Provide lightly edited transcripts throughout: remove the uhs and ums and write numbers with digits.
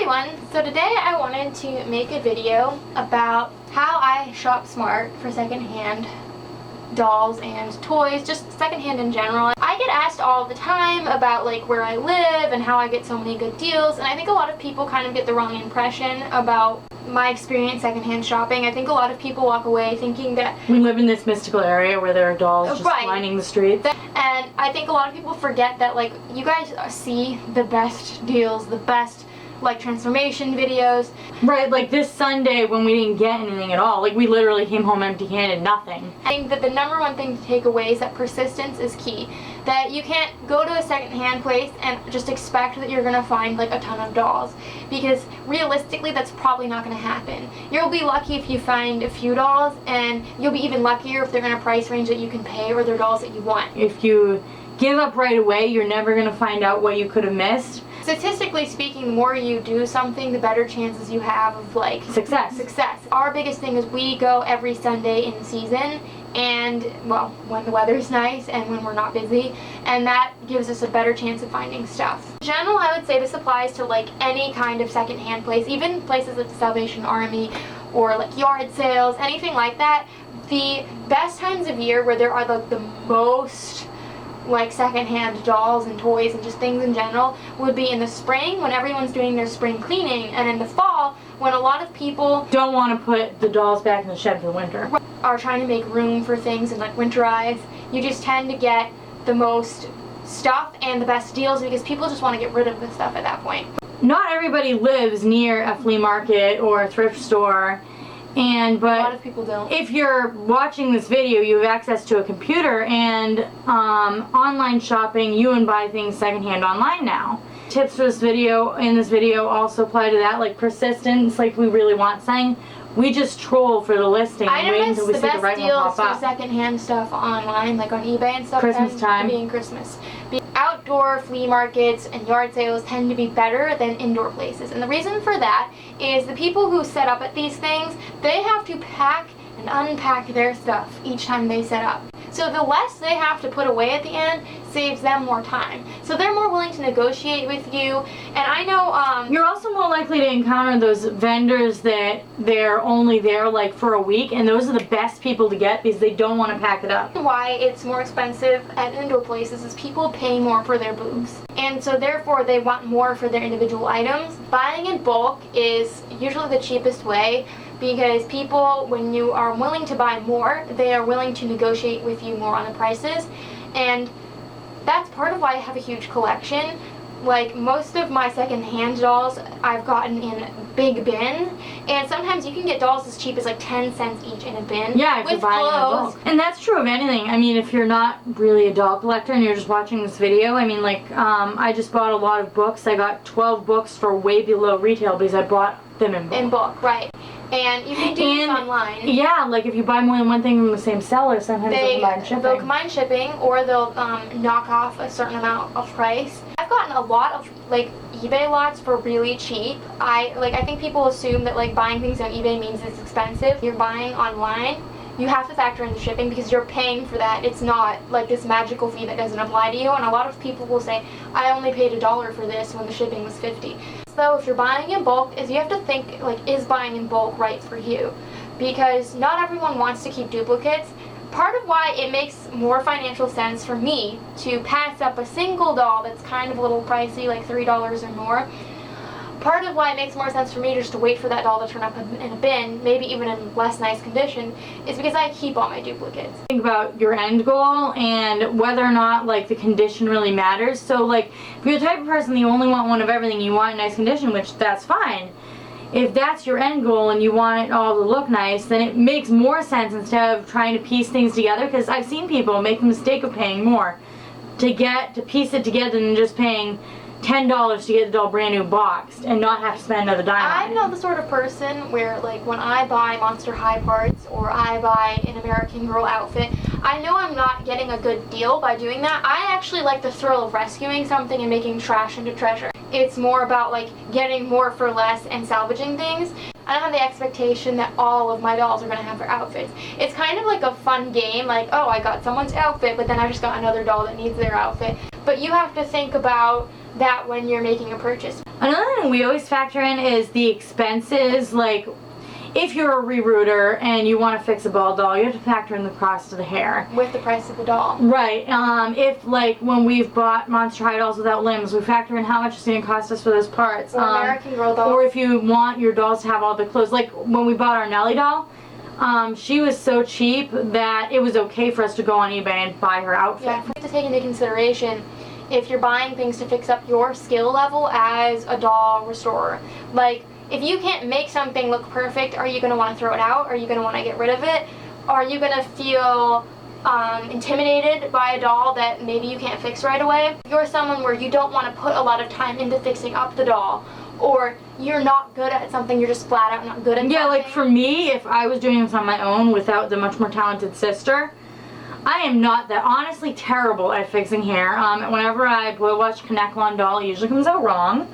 everyone! So today I wanted to make a video about how I shop smart for secondhand dolls and toys, just secondhand in general. I get asked all the time about like where I live and how I get so many good deals, and I think a lot of people kind of get the wrong impression about my experience secondhand shopping. I think a lot of people walk away thinking that we live in this mystical area where there are dolls just lining the streets. And I think a lot of people forget that like you guys see the best deals, the best like transformation videos. Right, like this Sunday when we didn't get anything at all, like we literally came home empty-handed, nothing. I think that the number one thing to take away is that persistence is key. That you can't go to a secondhand place and just expect that you're gonna find like a ton of dolls, because realistically that's probably not gonna happen. You'll be lucky if you find a few dolls, and you'll be even luckier if they're in a price range that you can pay or they're dolls that you want. If you give up right away, you're never gonna find out what you could have missed. Statistically speaking, the more you do something, the better chances you have of like success. Our biggest thing is we go every Sunday in season, and well, when the weather's nice and when we're not busy, and that gives us a better chance of finding stuff. In general, I would say this applies to like any kind of secondhand place, even places like the Salvation Army or like yard sales, anything like that. The best times of year where there are like the most like secondhand dolls and toys and just things in general would be in the spring when everyone's doing their spring cleaning, and in the fall when a lot of people don't want to put the dolls back in the shed for the winter, are trying to make room for things and like winterize. You just tend to get the most stuff and the best deals because people just want to get rid of the stuff at that point. Not everybody lives near a flea market or a thrift store, but a lot of people don't. If you're watching this video, you have access to a computer and online shopping. You can buy things secondhand online now. Tips for this video also apply to that, like persistence. Like we really want something, we just troll for the listing and wait until we see the right one pop up. For secondhand stuff online, like on eBay and stuff, Christmas time. Being Christmas. Outdoor flea markets and yard sales tend to be better than indoor places, and the reason for that is the people who set up at these things, they have to pack and unpack their stuff each time they set up. So the less they have to put away at the end saves them more time. So they're more willing to negotiate with you. And I know you're also more likely to encounter those vendors that they're only there like for a week, and those are the best people to get because they don't want to pack it up. Why it's more expensive at indoor places is people pay more for their booths, and so therefore they want more for their individual items. Buying in bulk is usually the cheapest way, because people, when you are willing to buy more, they are willing to negotiate with you more on the prices. And that's part of why I have a huge collection. Like most of my second-hand dolls I've gotten in big bin, and sometimes you can get dolls as cheap as like 10 cents each in a bin. Yeah, if you're buying in bulk. And that's true of anything. I mean, if you're not really a doll collector and you're just watching this video, I mean, like I just bought a lot of books. I got 12 books for way below retail because I bought them in bulk. In bulk, right. And you can do this online. Yeah, like if you buy more than one thing from the same seller, sometimes they'll combine shipping. They'll combine shipping, or they'll knock off a certain amount of price. I've gotten a lot of like eBay lots for really cheap. I think people assume that like buying things on eBay means it's expensive. You're buying online, you have to factor in the shipping because you're paying for that. It's not like this magical fee that doesn't apply to you. And a lot of people will say, I only paid $1 for this when the shipping was $50. So if you're buying in bulk, you have to think like, is buying in bulk right for you? Because not everyone wants to keep duplicates. Part of why it makes more financial sense for me to pass up a single doll that's kind of a little pricey, like $3 or more. Part of why it makes more sense for me just to wait for that doll to turn up in a bin, maybe even in less nice condition, is because I keep all my duplicates. Think about your end goal and whether or not like the condition really matters. So like if you're the type of person that you only want one of everything, you want in nice condition, which that's fine. If that's your end goal and you want it all to look nice, then it makes more sense instead of trying to piece things together, because I've seen people make the mistake of paying more to piece it together than just paying $10 to get the doll brand new boxed and not have to spend another dime on it. I'm not the sort of person where like when I buy Monster High parts or I buy an American Girl outfit, I know I'm not getting a good deal by doing that. I actually like the thrill of rescuing something and making trash into treasure. It's more about like getting more for less and salvaging things. I don't have the expectation that all of my dolls are going to have their outfits. It's kind of like a fun game, like, oh, I got someone's outfit, but then I just got another doll that needs their outfit. but you have to think about that when you're making a purchase. Another thing we always factor in is the expenses. Like, if you're a rerouter and you want to fix a bald doll, you have to factor in the cost of the hair. With the price of the doll. Right. If, like, when we've bought Monster High dolls without limbs, we factor in how much it's going to cost us for those parts. Or American Girl dolls. Or if you want your dolls to have all the clothes. Like, when we bought our Nellie doll, she was so cheap that it was okay for us to go on eBay and buy her outfit. Yeah, you have to take into consideration if you're buying things to fix up your skill level as a doll restorer. Like, if you can't make something look perfect, are you going to want to throw it out? Are you going to want to get rid of it? Are you going to feel intimidated by a doll that maybe you can't fix right away? If you're someone where you don't want to put a lot of time into fixing up the doll, or you're not good at something, you're just flat out not good at something. Yeah, like for me, if I was doing this on my own without the much more talented sister, I am not that honestly terrible at fixing hair. Whenever I boil wash connect on doll, it usually comes out wrong.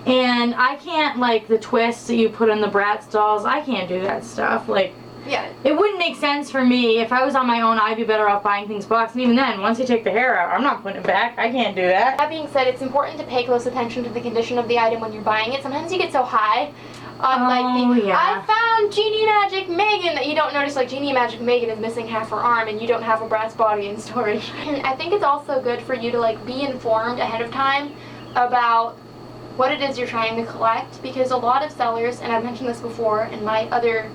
And I can't, like, the twists that you put in the Bratz dolls, I can't do that stuff. Like, yeah, it wouldn't make sense for me. If I was on my own, I'd be better off buying things boxed. And even then, once you take the hair out, I'm not putting it back. I can't do that. That being said, it's important to pay close attention to the condition of the item when you're buying it. Sometimes you get so high on I found Genie Magic Megan, that you don't notice like Genie Magic Megan is missing half her arm and you don't have a Bratz body in storage. And I think it's also good for you to like be informed ahead of time about what it is you're trying to collect, because a lot of sellers, and I've mentioned this before in my other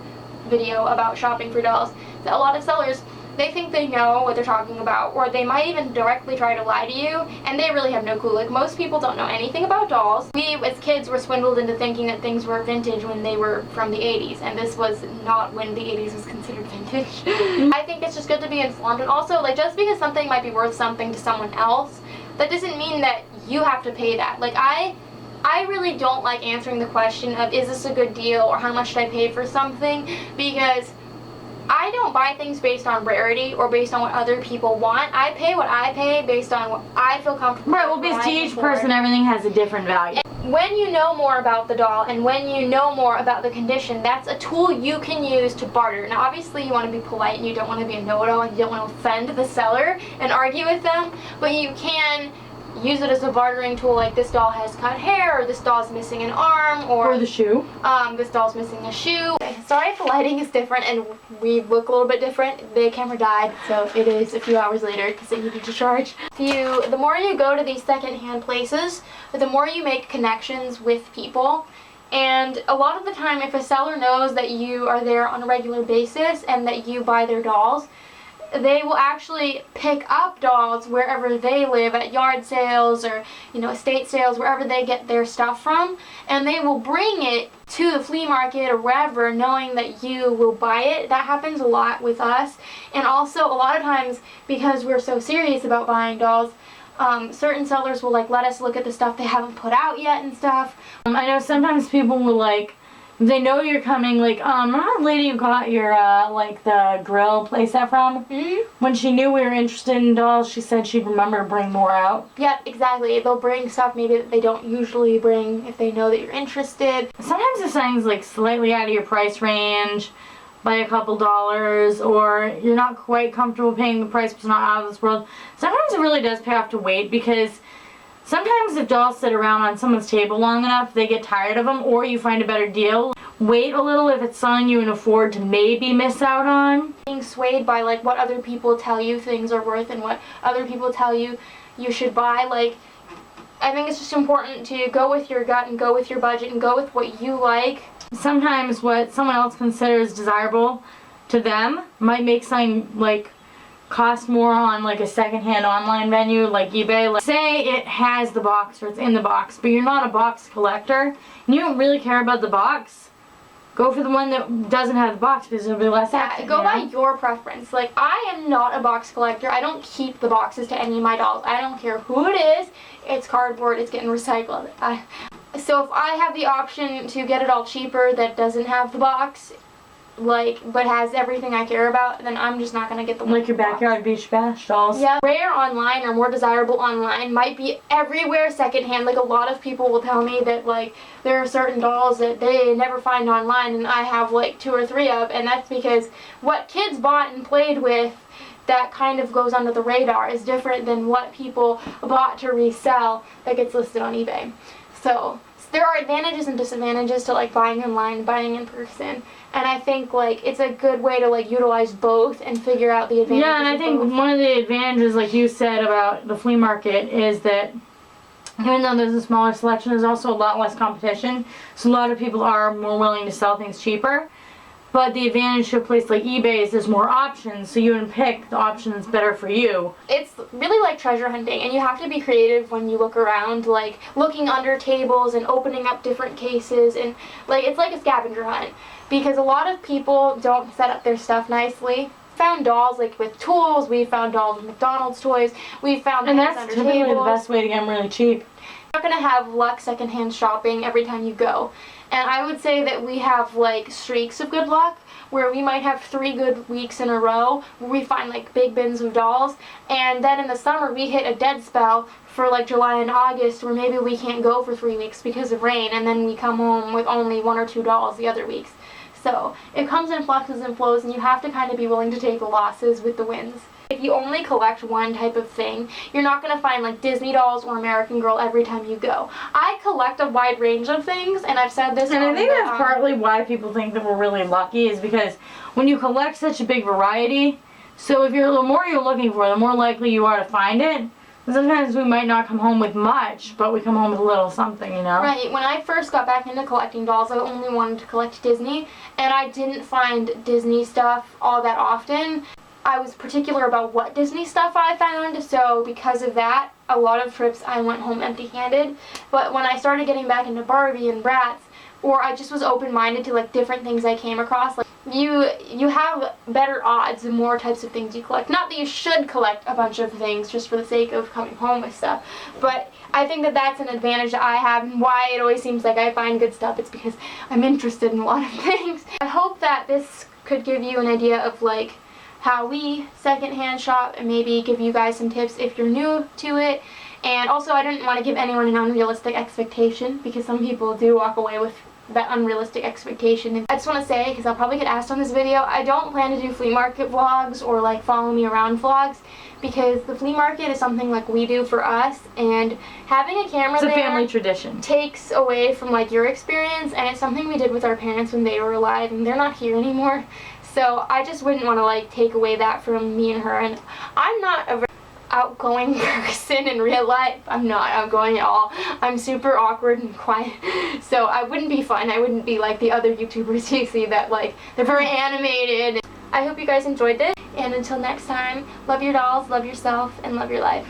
video about shopping for dolls, that a lot of sellers, they think they know what they're talking about, or they might even directly try to lie to you, and they really have no clue. Like, most people don't know anything about dolls. We, as kids, were swindled into thinking that things were vintage when they were from the 80s, and this was not when the 80s was considered vintage. I think it's just good to be informed, and also, like, just because something might be worth something to someone else, that doesn't mean that you have to pay that. Like, I really don't like answering the question of, is this a good deal, or how much should I pay for something, because I don't buy things based on rarity or based on what other people want. I pay what I pay based on what I feel comfortable with. Right, well, because to each person, everything has a different value. And when you know more about the doll and when you know more about the condition, that's a tool you can use to barter. Now, obviously, you want to be polite and you don't want to be a know-it-all and you don't want to offend the seller and argue with them, but you can use it as a bartering tool, like this doll has cut hair, or this doll's missing an arm, or the shoe. This doll's missing a shoe. Sorry if the lighting is different and we look a little bit different. The camera died, so it is a few hours later because it needed to charge. The more you go to these secondhand places, the more you make connections with people. And a lot of the time, if a seller knows that you are there on a regular basis and that you buy their dolls, they will actually pick up dolls wherever they live, at yard sales or, you know, estate sales, wherever they get their stuff from, and they will bring it to the flea market or wherever, knowing that you will buy it. That happens a lot with us. And also, a lot of times, because we're so serious about buying dolls, certain sellers will like let us look at the stuff they haven't put out yet and stuff. I know sometimes people will like, they know you're coming, like, remember the lady who got your, like, the grill playset from? Mm-hmm. When she knew we were interested in dolls, she said she'd remember to bring more out. Yep, exactly. They'll bring stuff maybe that they don't usually bring if they know that you're interested. Sometimes if something's, like, slightly out of your price range by a couple dollars, or you're not quite comfortable paying the price but it's not out of this world, sometimes it really does pay off to wait, because sometimes if dolls sit around on someone's table long enough, they get tired of them, or you find a better deal. Wait a little if it's something you can afford to maybe miss out on. Being swayed by like what other people tell you things are worth and what other people tell you you should buy, like, I think it's just important to go with your gut and go with your budget and go with what you like. Sometimes what someone else considers desirable to them might make something like cost more on like a secondhand online venue like eBay. Like, say it has the box or it's in the box, but you're not a box collector and you don't really care about the box, go for the one that doesn't have the box because it'll be less active. Go by your preference. Like, I am not a box collector. I don't keep the boxes to any of my dolls. I don't care who it is. It's cardboard. It's getting recycled. So if I have the option to get it all cheaper that doesn't have the box, like, but has everything I care about, then I'm just not gonna get the one. Like your backyard beach bash dolls. Yeah. Rare online or more desirable online might be everywhere secondhand. Like, a lot of people will tell me that, like, there are certain dolls that they never find online and I have like 2 or 3 of, and that's because what kids bought and played with that kind of goes under the radar is different than what people bought to resell that gets listed on eBay. So there are advantages and disadvantages to like buying online and buying in person, and I think like it's a good way to like utilize both and figure out the advantages. Yeah, and I think one of the advantages, like you said about the flea market, is that even though there's a smaller selection, there's also a lot less competition, so a lot of people are more willing to sell things cheaper. But the advantage to a place like eBay is there's more options, so you can pick the option that's better for you. It's really like treasure hunting, and you have to be creative when you look around, like looking under tables and opening up different cases, and like it's like a scavenger hunt because a lot of people don't set up their stuff nicely. Found dolls like with tools, we found dolls with McDonald's toys, we found And things that's under typically tables. the best way to get them really cheap. You're not going to have luck secondhand shopping every time you go. And I would say that we have like streaks of good luck where we might have 3 good weeks in a row where we find like big bins of dolls, and then in the summer we hit a dead spell for like July and August where maybe we can't go for 3 weeks because of rain, and then we come home with only 1 or 2 dolls the other weeks. So it comes in fluxes and flows, and you have to kind of be willing to take the losses with the wins. If you only collect one type of thing, you're not going to find like Disney dolls or American Girl every time you go. I collect a wide range of things, and I've said this. And I think that's partly why people think that we're really lucky, is because when you collect such a big variety, so if you're the more you're looking for, the more likely you are to find it. Sometimes we might not come home with much, but we come home with a little something, you know? Right. When I first got back into collecting dolls, I only wanted to collect Disney, and I didn't find Disney stuff all that often. I was particular about what Disney stuff I found, so because of that, a lot of trips I went home empty-handed. But when I started getting back into Barbie and Bratz, or I just was open-minded to like different things I came across, like you have better odds the more types of things you collect. Not that you should collect a bunch of things just for the sake of coming home with stuff, but I think that that's an advantage that I have, and why it always seems like I find good stuff. It's because I'm interested in a lot of things. I hope that this could give you an idea of like how we secondhand shop, and maybe give you guys some tips if you're new to it. And also, I didn't want to give anyone an unrealistic expectation, because some people do walk away with that unrealistic expectation. And I just want to say, because I'll probably get asked on this video, I don't plan to do flea market vlogs or like follow me around vlogs, because the flea market is something like we do for us, and having a camera It's a there family tradition. takes away from like your experience, and it's something we did with our parents when they were alive, and they're not here anymore. So I just wouldn't want to like take away that from me and her. And I'm not a very outgoing person in real life. I'm not outgoing at all. I'm super awkward and quiet. So I wouldn't be fun. I wouldn't be like the other YouTubers you see that like they're very animated. I hope you guys enjoyed this. And until next time, love your dolls, love yourself, and love your life.